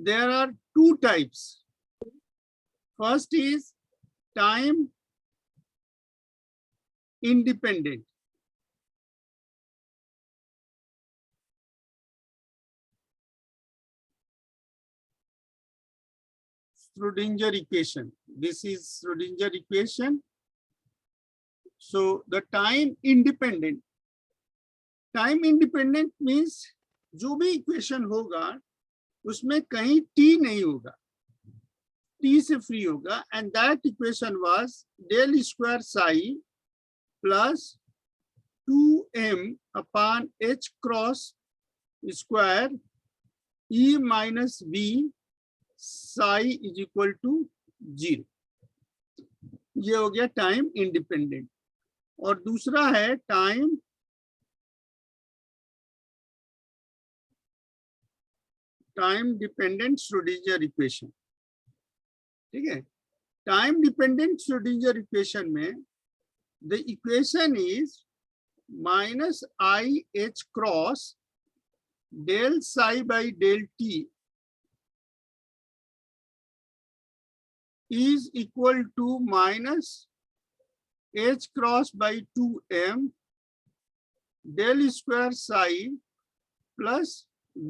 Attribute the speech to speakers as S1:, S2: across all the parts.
S1: there are two types. First is time independent. Schrodinger equation. This is Schrodinger equation. So the time independent means जो भी equation होगा उसमें कहीं t नहीं होगा, t से फ्री होगा, and that equation was del square psi plus 2m upon h cross square e minus v psi is equal to 0. ये हो गया टाइम इंडिपेंडेंट. और दूसरा है टाइम डिपेंडेंट श्रोडिंगर इक्वेशन. ठीक है, टाइम डिपेंडेंट श्रोडिंगर इक्वेशन में the equation is minus I H cross del psi by del T is equal to minus h cross by 2m del square psi plus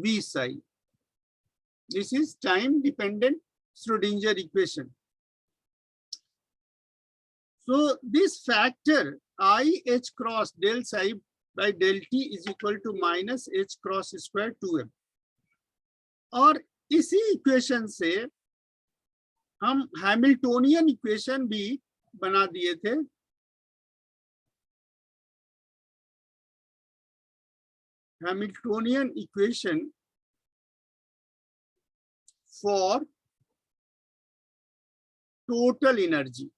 S1: v psi. This is time dependent Schrodinger equation. So this factor I h cross del psi by del t is equal to minus h cross square 2m. और इसी equation से हम Hamiltonian equation भी बना दिए थे. Hamiltonian equation for total energy.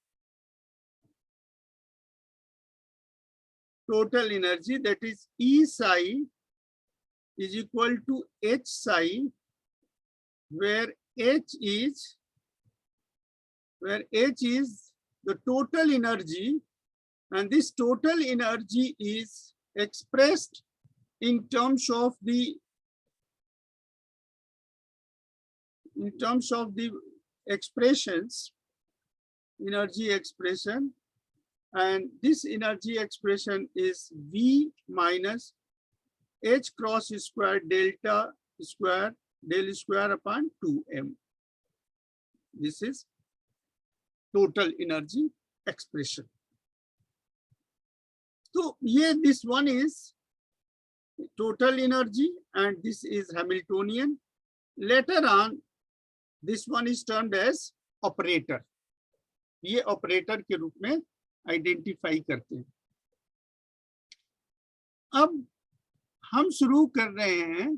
S1: Total energy, that is E psi is equal to H psi, where H is the total energy, and this total energy is expressed in terms of the expressions, energy expression, and this energy expression is V minus H cross square delta square del square upon 2m. This is total energy expression. So here this one is total energy and this is Hamiltonian. Later on, this one is termed as operator. ये operator के रूप में identify करते हैं. अब हम शुरू कर रहे हैं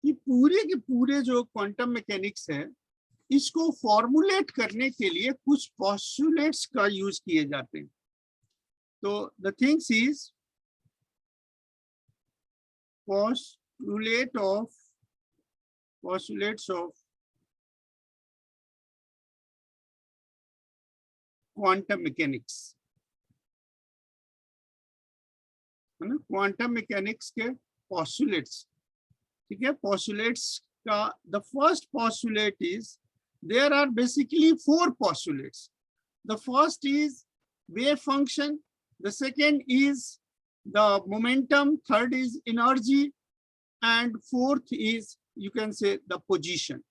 S1: कि पूरे के पूरे जो क्वांटम मैकेनिक्स है इसको फॉर्मुलेट करने के लिए कुछ पोस्टुलेट्स का यूज किए जाते हैं. तो the things is postulates of quantum mechanics. Quantum mechanics के पोस्टुलेट्स. ठीक है, पोस्टुलेट्स का the first postulate is there are basically 4 postulates. The first is wave function, the second is the momentum, third is energy, and fourth is, you can say, the position.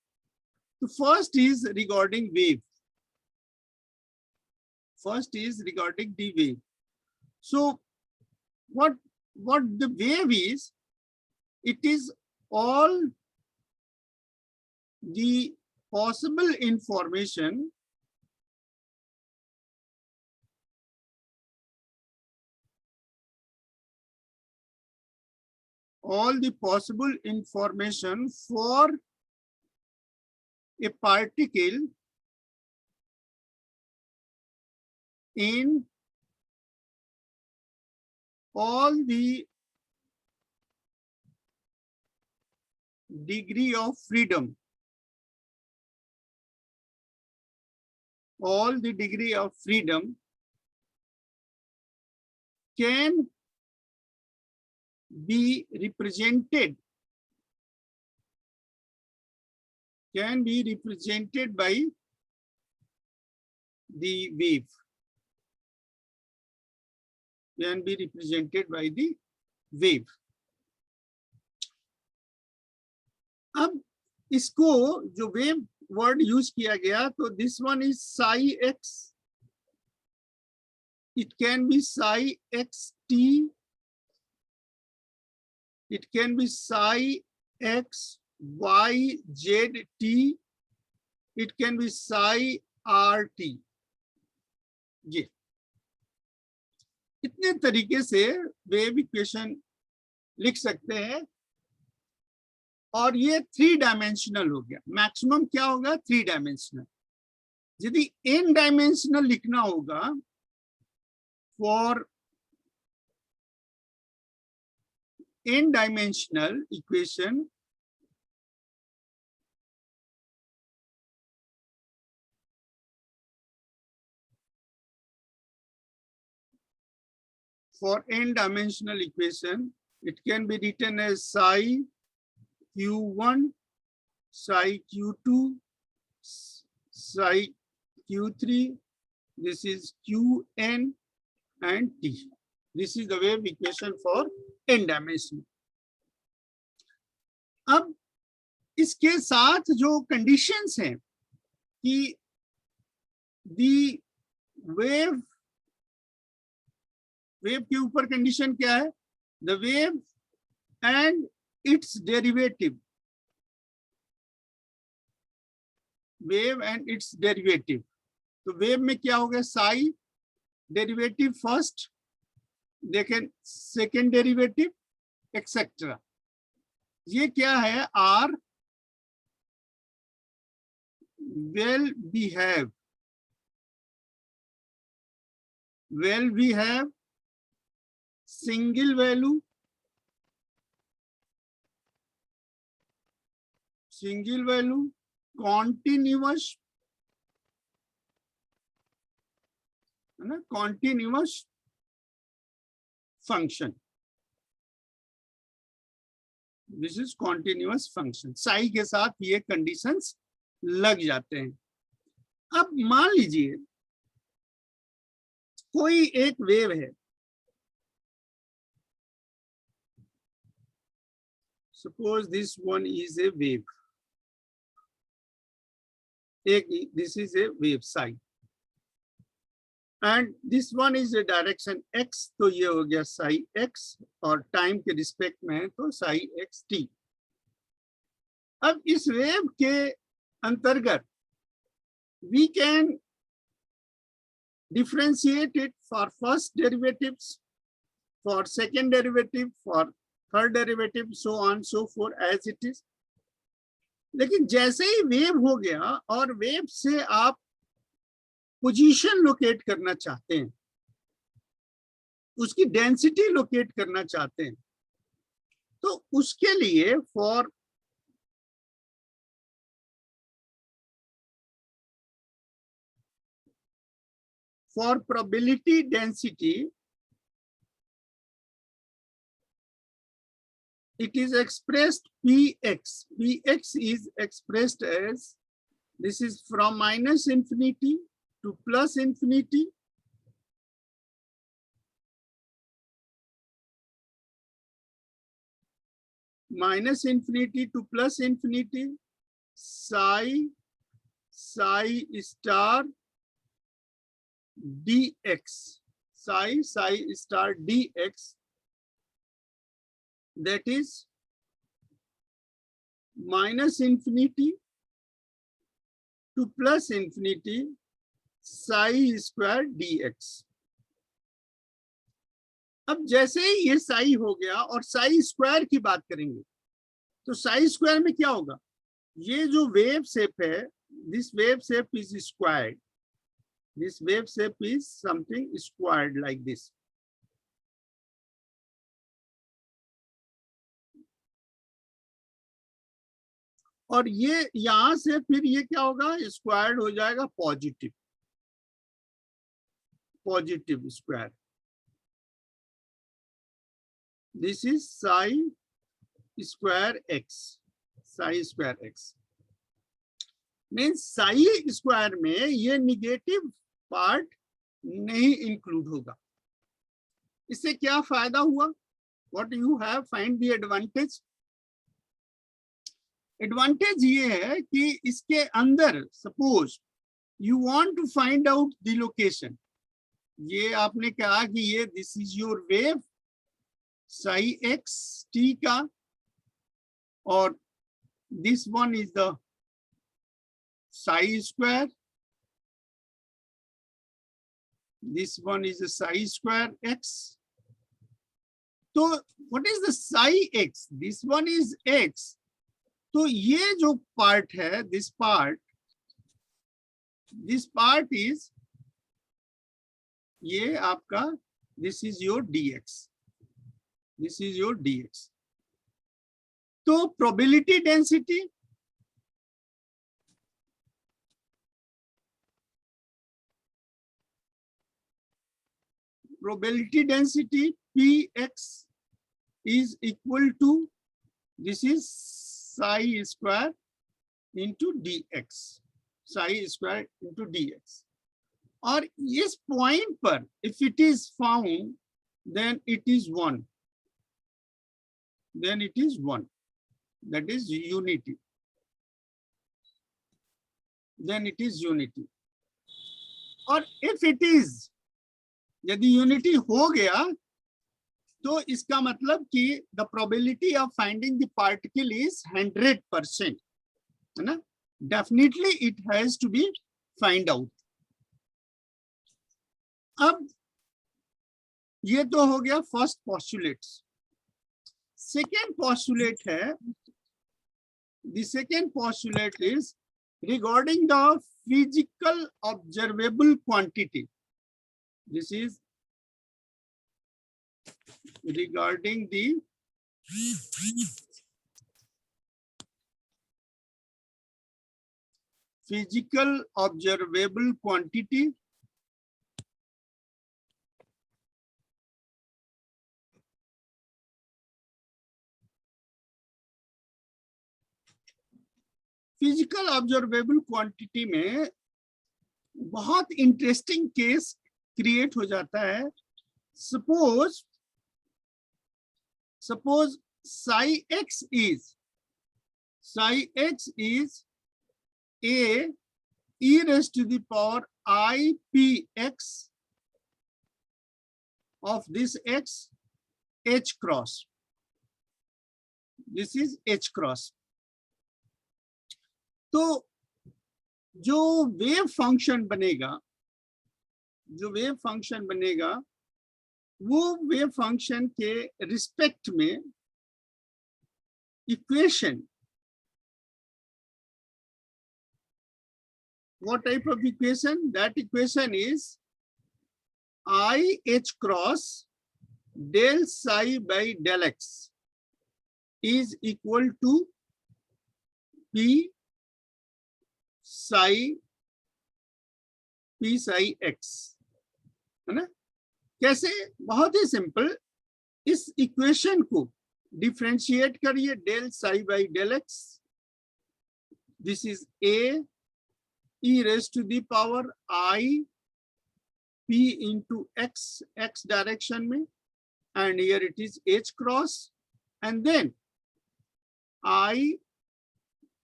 S1: The first is regarding wave. First is regarding the wave. So what the wave is, it is all the possible information for a particle in all the degree of freedom. All the degree of freedom can be represented can be represented by the wave. Can be represented by the wave. अब इसको जो wave word use किया गया, तो this one is Sai x. It can be psi xt. It can be psi x y z t. It can be psi r t. ये इतने तरीके से वेव इक्वेशन लिख सकते हैं. और ये 3 डायमेंशनल हो गया. मैक्सिमम क्या होगा? 3 डायमेंशनल. यदि n डायमेंशनल लिखना होगा for n-dimensional equation, it can be written as psi q1, psi q2, psi q3. This is qn and t. This is the wave equation for n dimension. अब इसके साथ जो conditions हैं कि दी wave के ऊपर कंडीशन क्या है? The wave and its derivative. Wave and its derivative. तो वेव में क्या हो गया? साई डेरिवेटिव फर्स्ट, देखें सेकेंड डेरिवेटिव एक्सेट्रा. ये क्या है? Are well behave single value, continuous, है ना, continuous function. This is continuous function. Psi के साथ ये कंडीशंस लग जाते हैं. अब मान लीजिए कोई एक वेव है. Suppose this one is a wave. This is a wave Sai and this one is a direction x. तो ये हो गया साई x और टाइम के रिस्पेक्ट में है तो साई एक्स टी. अब इस वेव के अंतर्गत we can differentiate it for first derivatives, for second derivative, for third derivative, so on so for as it is. लेकिन जैसे ही वेव हो गया और वेव से आप पोजीशन लोकेट करना चाहते हैं, उसकी डेंसिटी लोकेट करना चाहते हैं, तो उसके लिए for probability density, it is expressed px. Px is expressed as, this is from minus infinity to plus infinity, minus infinity to plus infinity, psi star dx, psi star dx, that is minus infinity to plus infinity psi square dx. अब जैसे ही ये साई हो गया और Sai square की बात करेंगे, तो साई स्क्वायर में क्या होगा? ये जो वेव शेप है, this wave shape is squared. This wave shape is something squared like this. और ये यहां से फिर ये क्या होगा? स्क्वायर्ड हो जाएगा positive square. This is Sai square x, means Sai square में ये निगेटिव पार्ट नहीं इंक्लूड होगा। इससे क्या फायदा हुआ? What you have find the advantage? Advantage ये है कि इसके अंदर suppose you want to find out the location, ये आपने कहा कि ये this is your wave psi X T का, और this one is the psi square, this one is the psi square x. तो what is the psi x? This one is x. तो ये जो part है, this part is ये आपका, this is your dx, this is your dx. तो probability density, px is equal to, this is psi square into dx, psi square into dx. और इस point पर if it is found, then it is 1, then it is 1, that is unity, then it is unity. और if it is, यदि unity हो गया तो इसका मतलब कि the probability of finding the particle is 100%, है ना? Definitely it has to be find out. अब ये तो हो गया फर्स्ट पोस्टुलेट। सेकेंड पोस्टुलेट है, the second postulate is regarding the physical observable quantity. This is regarding the physical observable quantity physical observable quantity में बहुत इंटरेस्टिंग केस क्रिएट हो जाता है। Suppose psi x is a e raised to the power I p x of this x h cross, this is h cross. तो जो wave function बनेगा, वो wave function के रिस्पेक्ट में equation, what type of equation? That equation is I h cross del psi by del x is equal to p psi x, है ना? कैसे? बहुत ही सिंपल, इस इक्वेशन को डिफरेंशिएट करिए, del psi by del X, this is a e raised to the power I p into x direction में, and here it is h cross, and then I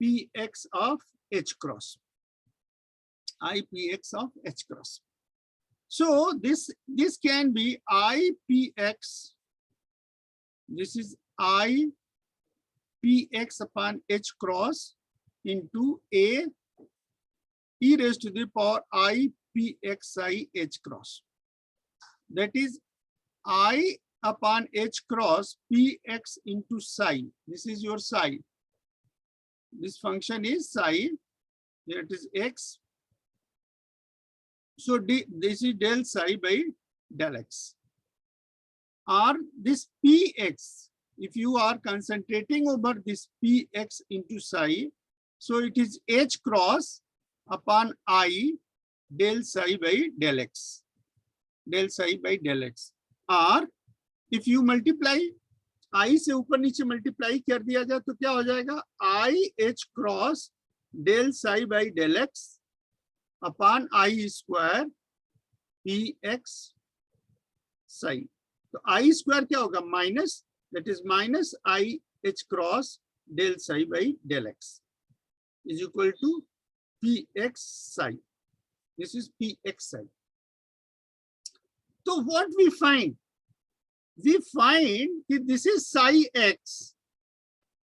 S1: p x of h cross, I p x of h cross. So this can be I p x, this is I p x upon h cross into a e raised to the power I p x I h cross. That is I upon h cross p x into psi. This is your psi. This function is psi. Here it is x. So this is del psi by del x. Or this px, if you are concentrating over this px into psi, so it is h cross upon I del psi by del x, del psi by del x. Or if you multiply, I से ऊपर नीचे multiply कर दिया जाए तो क्या हो जाएगा? I h cross del psi by del x upon I square px psi. तो I square क्या होगा? Minus, that is minus I h cross del psi by del x is equal to px psi. This is px psi. So what we find? We find that this is psi x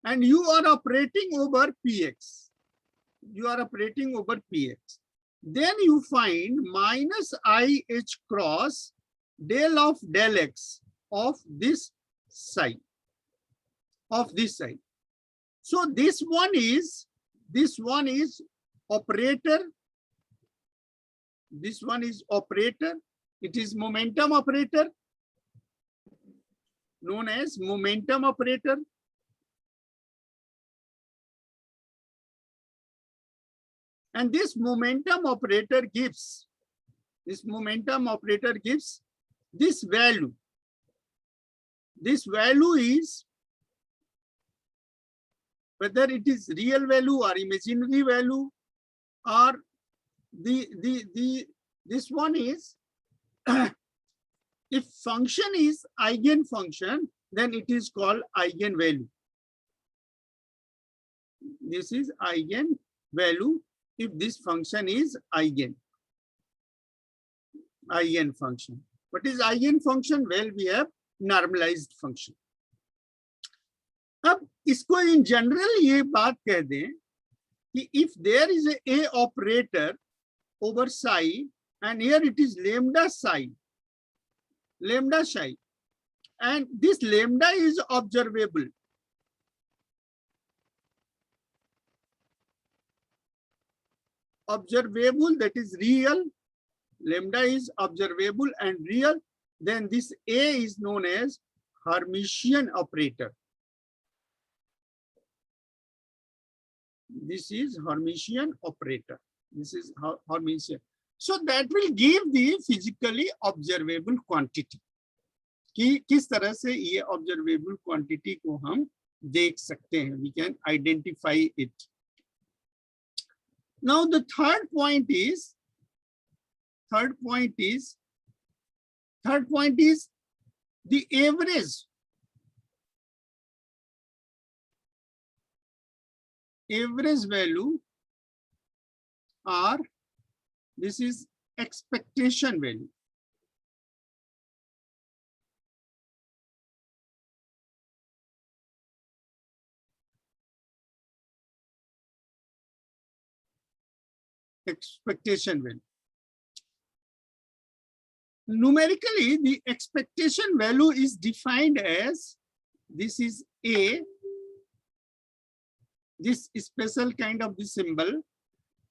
S1: and you are operating over px. You are operating over px. Then you find minus I h cross del of del x of this psi, of this side. So this one is operator. This one is operator. It is momentum operator, known as momentum operator. And this momentum operator gives this value. This value is, whether it is real value or imaginary value, or this one is if function is eigenfunction, then it is called eigenvalue. This is eigenvalue if this function is eigenfunction. What is eigenfunction? Well, we have normalized function. अब इसको in general ये बात कह दें कि if there is a operator over psi and here it is lambda psi, and this lambda is observable. Observable, that is real. Lambda is observable and real. Then this A is known as Hermitian operator. This is Hermitian operator. This is Hermitian. So that will give the physically observable quantity. कि किस तरह से ये observable quantity को हम देख सकते हैं. We can identify it. Now the third point is the average value, or this is expectation value. Expectation value. Numerically, the expectation value is defined as, this is A, this special kind of the symbol,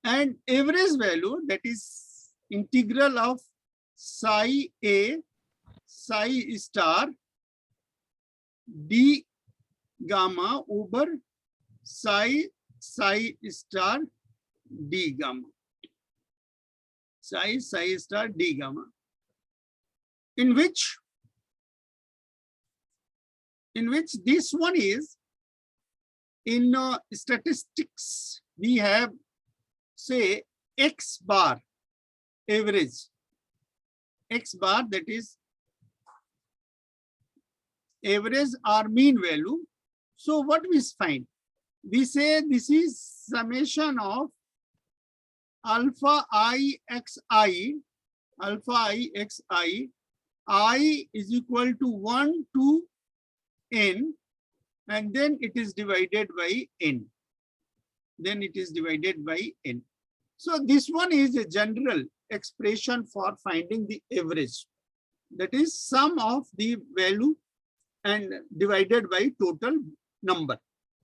S1: and average value, that is integral of psi A psi star d gamma over psi star d gamma. Psi star d gamma, in which this one is, in statistics we have, say, x bar average, x bar, that is average or mean value. So what we find? We say this is summation of alpha I xi, I is equal to 1 to n, and then it is divided by n. So this one is a general expression for finding the average. That is sum of the value and divided by total number.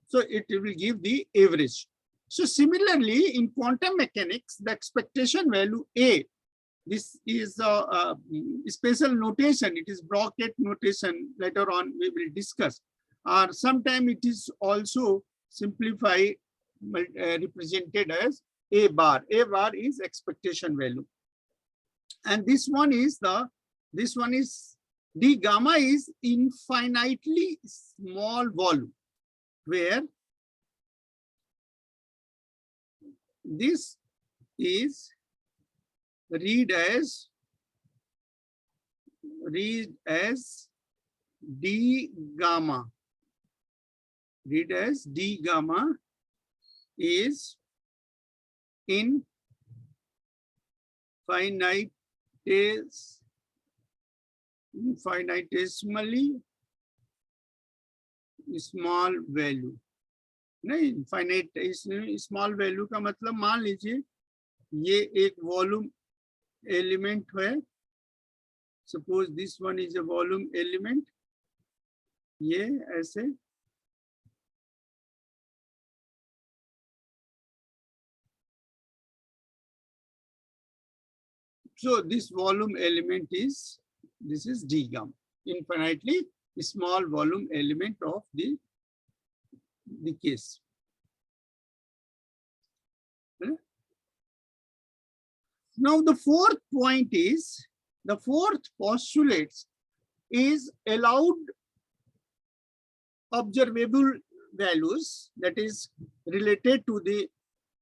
S1: So it will give the average. So similarly, in quantum mechanics, the expectation value A, this is a special notation. It is bracket notation. Later on, we will discuss. Or sometime it is also simplified, represented as A bar. A bar is expectation value. And this one is d gamma is infinitely small volume, where this is read as d gamma. Read as d gamma is infinitesimally small value. नहीं, infinite small value का मतलब मान लीजिए ये एक volume element है. Suppose this one is a volume element. ये ऐसे so this volume element is, this is d gamma, infinitely small volume element of the case. Now the fourth point is, the fourth postulate is allowed observable values, that is related to the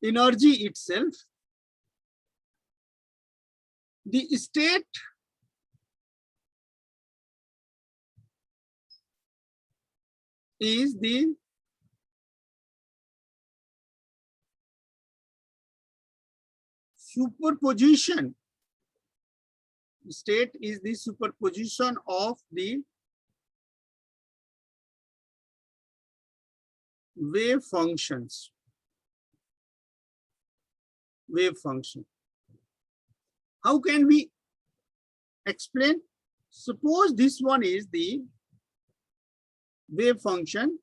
S1: energy itself. The state is the superposition. State is the superposition of the wave functions. Wave function. How can we explain? Suppose this one is the wave function.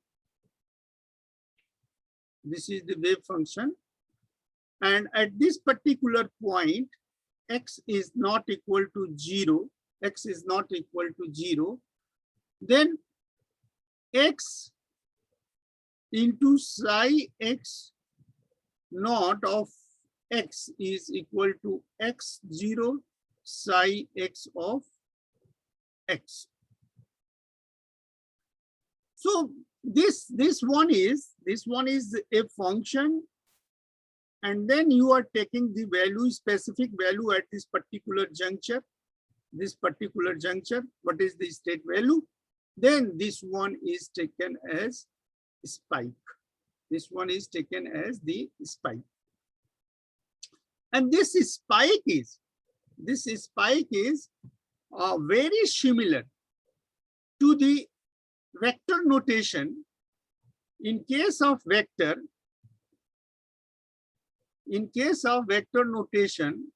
S1: This is the wave function. And at this particular point, x is not equal to 0. X is not equal to 0. Then x into psi x naught of x is equal to x0 psi x of x. So this one is a function, and then you are taking the value, specific value at this particular juncture. This particular juncture, what is the state value? Then this one is taken as spike. This one is taken as the spike. And this spike is very similar to the vector notation. In case of vector notation,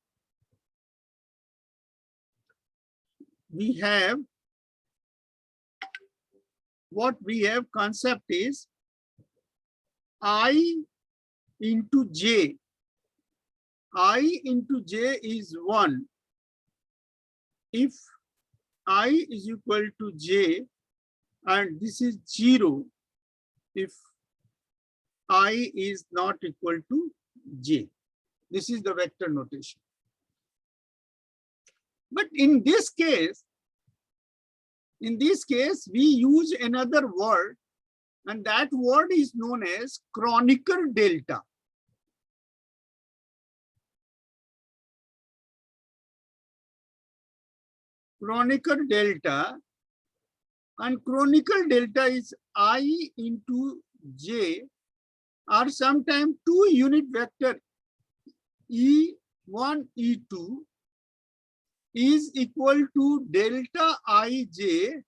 S1: we have concept is I into j. I into j is 1. If I is equal to j and this is 0, if I is not equal to j. This is the vector notation. But in this case, we use another word, and that word is known as Kronecker delta. Kronecker delta, and Kronecker delta is I into j, or sometimes two unit vector E1, E2 is equal to delta ij,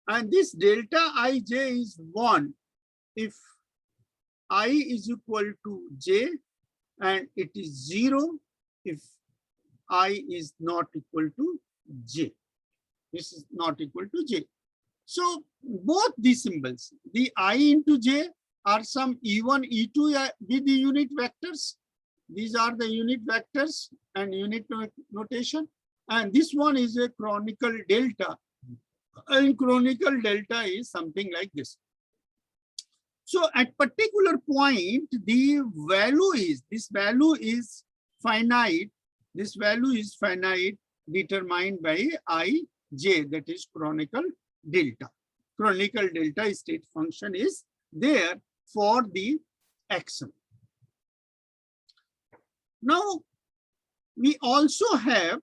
S1: and this delta ij is 1 if I is equal to j, and it is 0 if I is not equal to j. This is not equal to j. So both these symbols, the I into j are some E1, E2 with the unit vectors. These are the unit vectors and unit notation. And this one is a Kronecker delta. And Kronecker delta is something like this. So at particular point, the value is, this value is finite. This value is finite, determined by ij, that is Kronecker delta. Kronecker delta state function is there for the action. Now we also have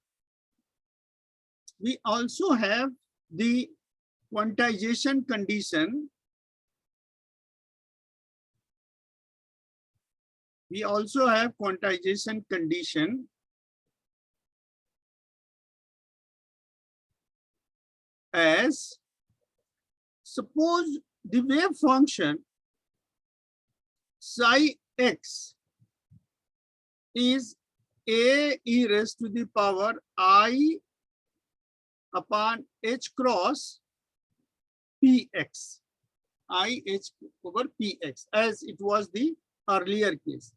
S1: the quantization condition. We also have quantization condition as, suppose the wave function psi x is a e raised to the power I upon h cross px, I h over px, as it was the earlier case.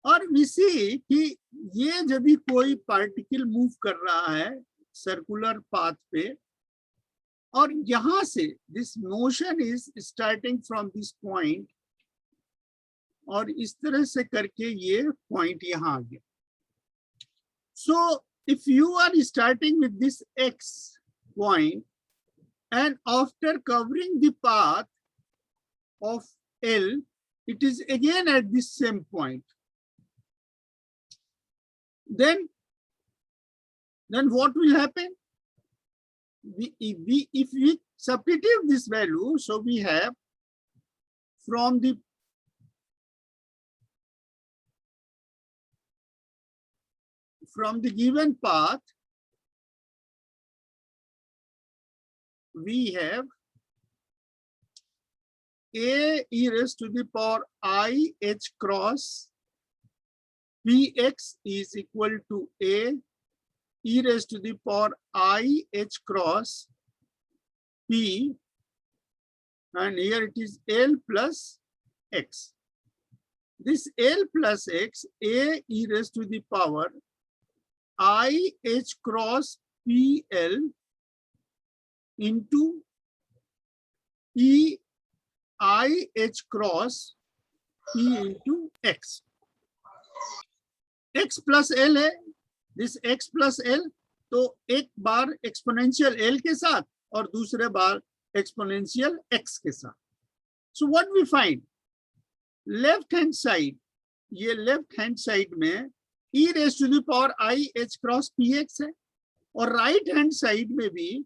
S1: और we see कि ये जब भी कोई particle move कर रहा है circular path पे, और यहां से this motion is starting from this point, और इस तरह से करके ये पॉइंट यहां आ गया. So if you are starting with this x point and after covering the path of L, it is again at this same point, then what will happen? If we substitute this value, so we have from the given path, we have a e raised to the power I h cross px is equal to a e raised to the power I h cross p, and here it is L plus x. This L plus x, a e raised to the power I h cross pl into e I h cross p into x. x plus l है, this x plus l, तो एक बार exponential l के साथ और दूसरे बार exponential x के साथ. So what we find, left hand side, ये लेफ्ट हैंड साइड में e raised to the power I h cross px है, और राइट हैंड साइड में भी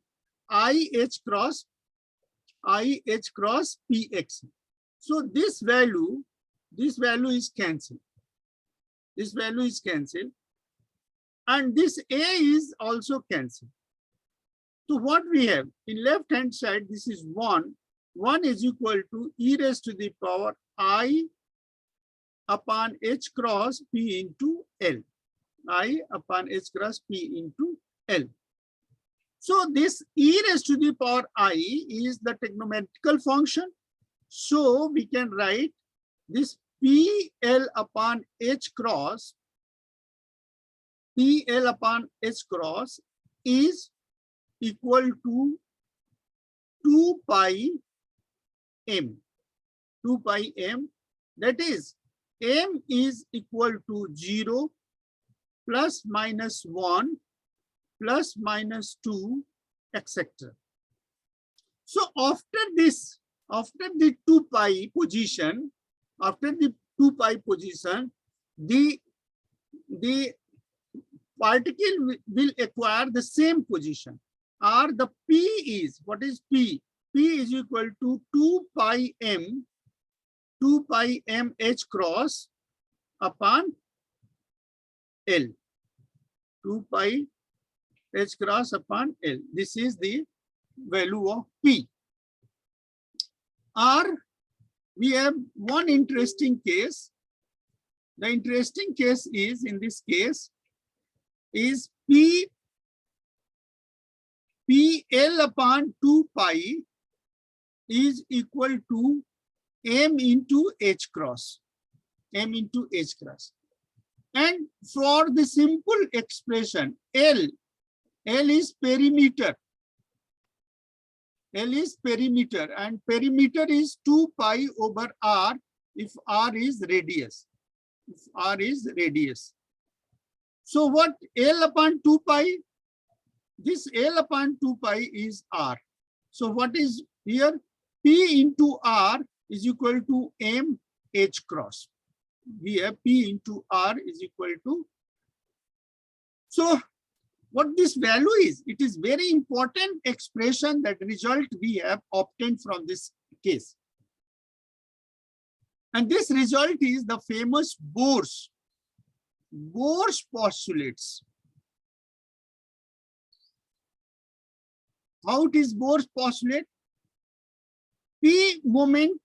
S1: I h cross px. So this value is cancelled. This value is cancelled, and this a is also cancelled. So what we have in left hand side, this is 1 is equal to e raised to the power I upon h cross p into L. I upon h cross p into L. So this e raised to the power I is the trigonometrical function. So we can write this PL upon h cross, PL upon h cross is equal to 2 pi m. 2 pi m, that is m is equal to 0 plus minus 1 plus minus 2, etc. So after the 2 pi position, the particle will acquire the same position, or the p is, what is p? P is equal to 2 pi m h cross upon L. 2 pi h cross upon L. This is the value of p. Or we have one interesting case. The interesting case is, in this case, is PL upon 2 pi is equal to m into h cross. M into h cross. And for the simple expression, L is perimeter. L is perimeter, and perimeter is 2 pi over r if r is radius. If r is radius. So what L upon 2 pi? This L upon 2 pi is r. So what is here? P into r is equal to m H cross. We have P into R is equal to. So what this value is, it is very important expression, that result we have obtained from this case. And this result is the famous Bohr's postulates. How it is Bohr's postulate? P moment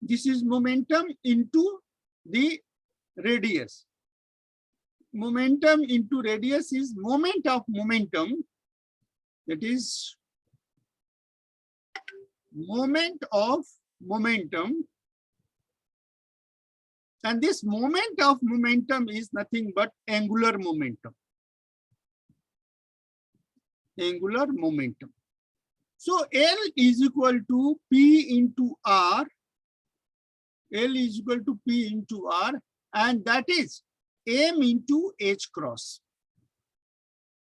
S1: this is momentum into the radius. Momentum into radius is moment of momentum, that is moment of momentum, and this moment of momentum is nothing but angular momentum. Angular momentum. So L is equal to P into R. L is equal to P into R, and that is M into H cross.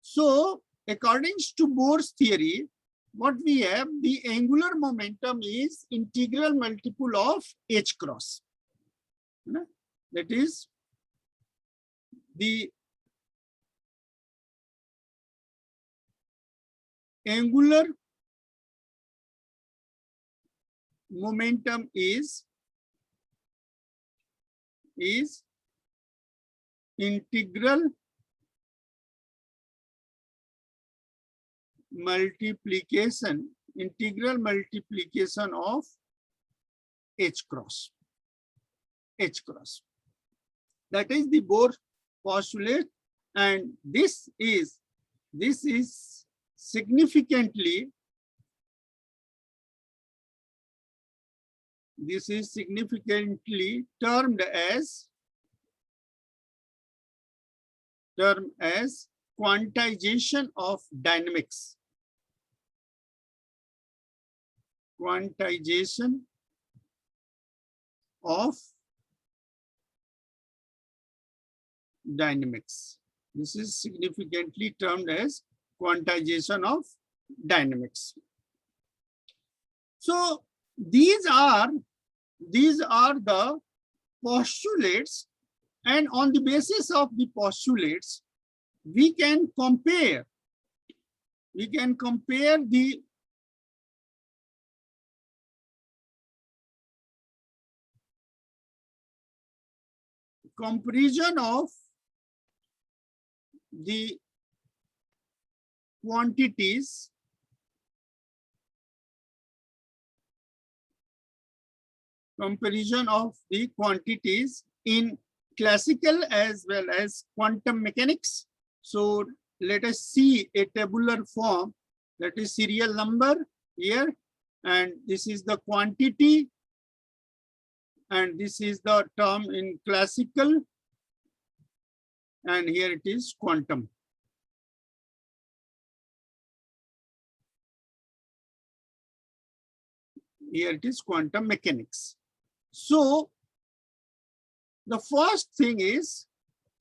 S1: So according to Bohr's theory, what we have, the angular momentum is integral multiple of H cross. That is the angular momentum is integral multiplication of H cross. That is the Bohr postulate, and this is significantly termed as quantization of dynamics. Quantization of dynamics. This is significantly termed as quantization of dynamics. So these are the postulates, and on the basis of the postulates, we can compare the comparison of the quantities in classical as well as quantum mechanics. So let us see a tabular form, that is serial number here, and this is the quantity, and this is the term in classical, and here it is quantum. Here it is quantum mechanics. So the first thing is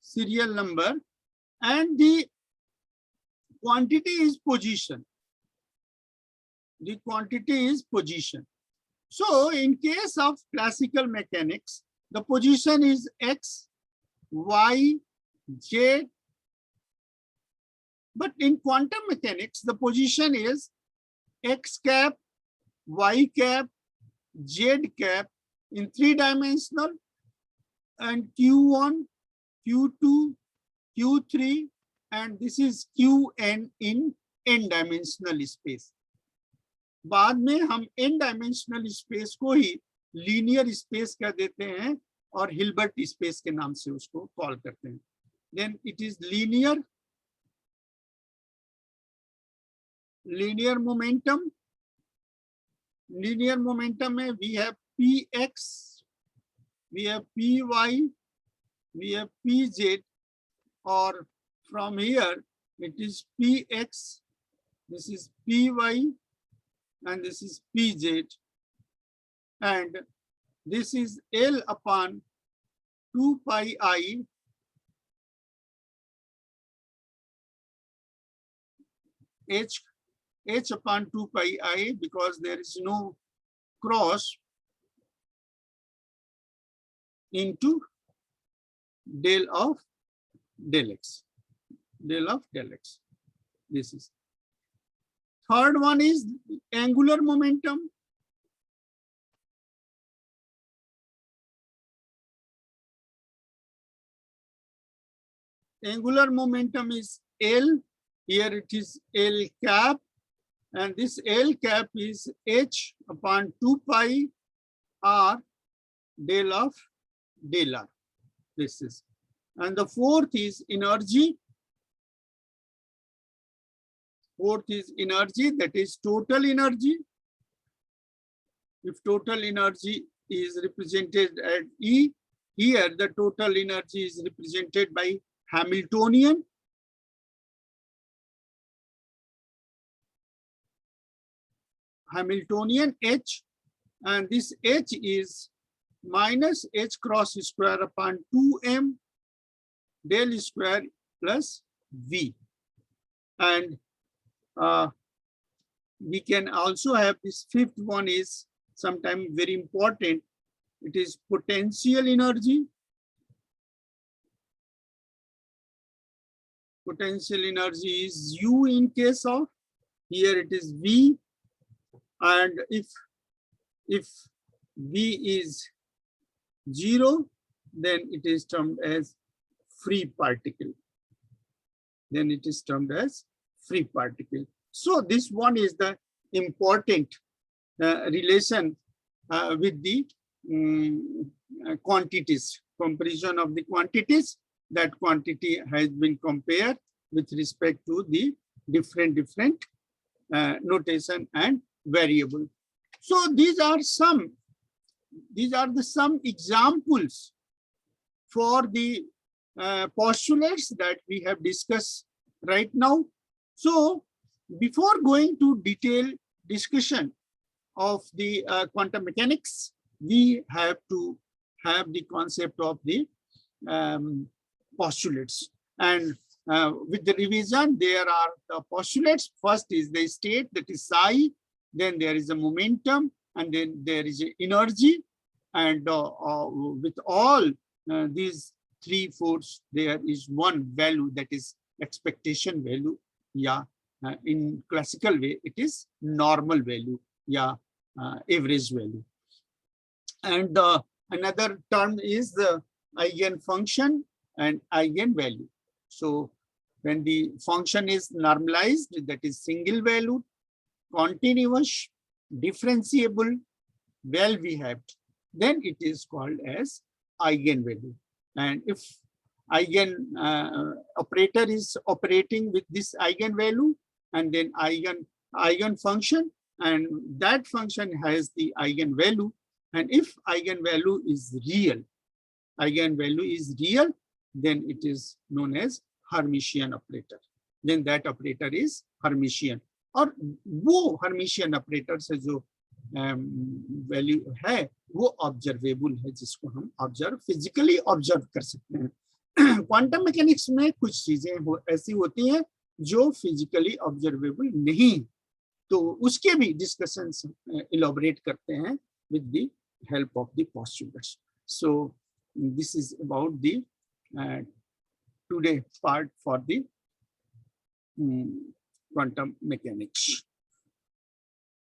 S1: serial number, and the quantity is position. The quantity is position. So in case of classical mechanics, the position is X, Y, Z. But in quantum mechanics, the position is X cap, Y cap, Z cap in 3-dimensional, and Q1, Q2, Q3, and this is Qn in n-dimensional space. बाद में हम n-dimensional space को ही linear space कह देते हैं और Hilbert space के नाम से उसको कॉल करते हैं. Then it is linear momentum. Linear momentum में we have Px, we have Py, we have Pz, or from here it is Px, this is Py, and this is Pz, and this is L upon 2 pi I H h upon 2 pi I, because there is no cross, into del of del x. Del of del x. This is. Third one is angular momentum. Angular momentum is L. Here it is L cap. And this L cap is h upon 2 pi r del of del r. This is. And the fourth is energy. Fourth is energy, that is total energy. If total energy is represented at E, here the total energy is represented by Hamiltonian. Hamiltonian H, and this H is minus H cross square upon 2m del square plus V. And we can also have this fifth one is sometimes very important. It is potential energy. Potential energy is U in case of, here it is V. And if V is 0, then it is termed as free particle. Then it is termed as free particle. So this one is the important relation with the quantities, comparison of the quantities. That quantity has been compared with respect to the different notation and variable. So these are the some examples for the postulates that we have discussed right now. So before going to detailed discussion of the quantum mechanics, we have to have the concept of the postulates. And with the revision, there are the postulates. First is the state, that is psi. Then there is a momentum, and then there is energy. And with all these three forces, there is one value, that is expectation value. Yeah, in classical way, it is normal value. Yeah, average value. And another term is the eigenfunction and eigenvalue. So when the function is normalized, that is single value, continuous, differentiable, well-behaved, then it is called as eigenvalue. And if eigen operator is operating with this eigenvalue, and then eigenfunction, and that function has the eigenvalue, and if eigenvalue is real, then it is known as Hermitian operator. Then that operator is Hermitian. और वो Hermitian operator से जो value है वो observable है, जिसको हम physically observe कर सकते हैं. क्वांटम मैकेनिक्स में कुछ चीजें ऐसी होती हैं जो फिजिकली ऑब्जर्वेबल नहीं, तो उसके भी डिस्कशंस इलैबोरेट करते हैं with the help of the postulates. So this is about the today part for the quantum mechanics.